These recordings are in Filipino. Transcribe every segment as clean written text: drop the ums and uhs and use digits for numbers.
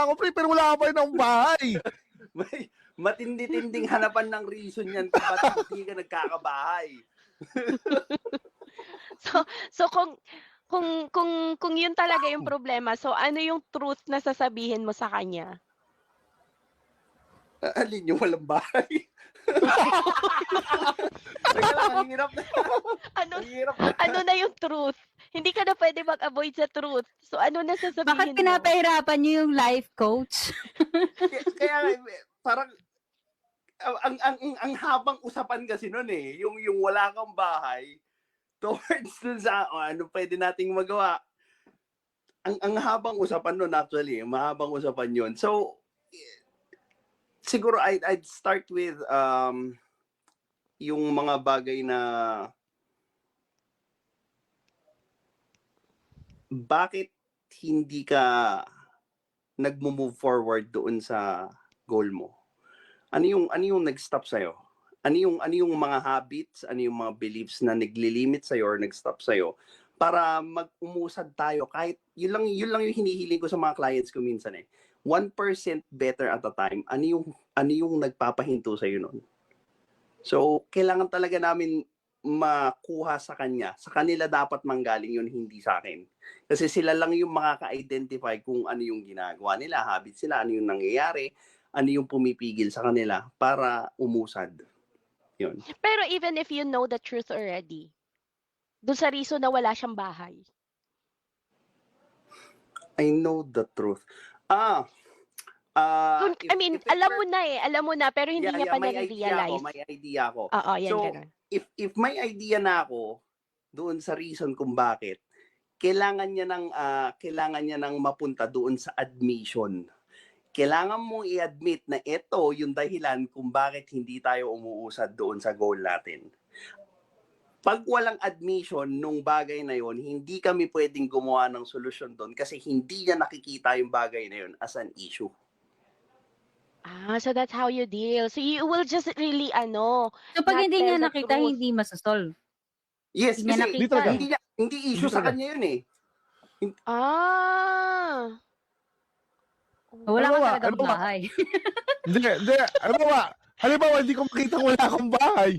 na ako, pre, pero wala ka pa rin akong bahay. May matindi-tinding hanapan ng reason yan kung ba't hindi ka nagkakabahay. So kung yun talaga yung problema, so ano yung truth na sasabihin mo sa kanya? Alin yung walang bahay? Teka lang, ang hirap na. Ano Ang hirap na. ano na yung truth? Hindi ka na pwede mag-avoid sa truth. So ano na Bakit sasabihin mo? pinapahirapan niyo yung life coach? Kaya parang ang habang usapan kasi noon eh, yung wala kang bahay towards dun sa ano pwede nating magawa. Ang habang usapan noon actually, mahabang usapan yon. So siguro I'd start with yung mga bagay na bakit hindi ka nagmo-move forward doon sa goal mo? Ano yung nag-stop sa'yo? Ano yung mga habits, ano yung mga beliefs na naglilimit sa'yo or nag-stop sa'yo para mag-umusad tayo kahit yun lang yung hinihiling ko sa mga clients ko minsan eh. 1% better at a time. Ano yung nagpapahinto sa'yo nun? So, kailangan talaga namin makuha sa kanya. Sa kanila dapat manggaling yun, hindi sa akin. Kasi sila lang yung makaka-identify kung ano yung ginagawa nila, habits sila, ano yung nangyayari, ano yung pumipigil sa kanila para umusad. Yun. Pero even if you know the truth already, dun sa reason na wala siyang bahay. I know the truth. Alam mo na, pero hindi niya pa nare-realize. May idea ako. Oo, yan So, ganun. if may idea na ako doon sa reason kung bakit, kailangan niya nang mapunta doon sa admission. Kailangan mong i-admit na ito yung dahilan kung bakit hindi tayo umuusad doon sa goal natin. Pag walang admission nung bagay na yon, hindi kami pwedeng gumawa ng solusyon doon kasi hindi niya nakikita yung bagay na yon as an issue. So that's how you deal. So you will just really So pag not hindi tell niya the nakita, truth. hindi masasolve. Yes, Hindi niya kasi nakita hindi issue sa talaga. kanya yun eh. Wala Ano ka ba? talagang Ano ba? bahay. Hindi. Ano ba? Halimbawa, hindi ko makita kung wala akong bahay.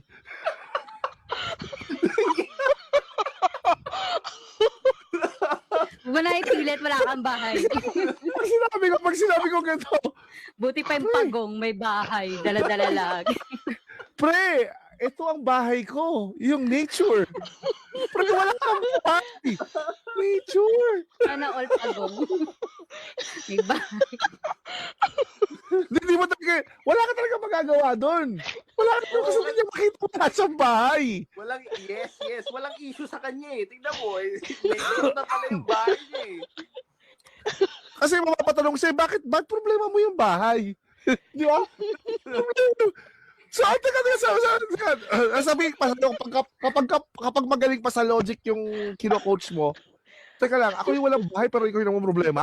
Huwag mo na ipilit, wala kang bahay. Pag sinabi ko ganito, Buti pa yung pagong, may bahay, dala-dala lang. pre, ito ang bahay ko. Yung nature. Pre, wala kang bahay. Nature. Sana all pagong. May bahay. Hindi mo talaga, wala ka talaga magagawa doon. Wala ka talaga kasi hindi niya makita kung nasang bahay. Walang issue sa kanya eh. Tingnan mo eh. May na pala yung bahay niya eh. Kasi mapapatanong sa'yo, bakit problema mo yung bahay? Di ba? So, sabi kapag magaling pa sa logic yung kino-coach mo, teka lang, ako yung walang bahay pero ikaw yung namang problema?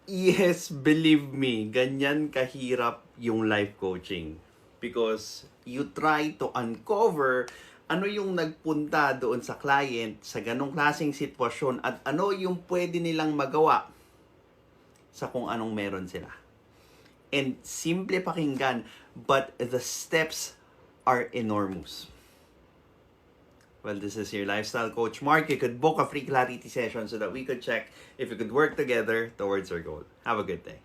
Yes, believe me, ganyan kahirap yung life coaching. Because you try to uncover ano yung nagpunta doon sa client sa ganong klaseng sitwasyon at ano yung pwede nilang magawa sa kung anong meron sila. And simple pakinggan, but the steps are enormous. Well, this is your lifestyle coach, Mark. You could book a free clarity session so that we could check if we could work together towards our goal. Have a good day.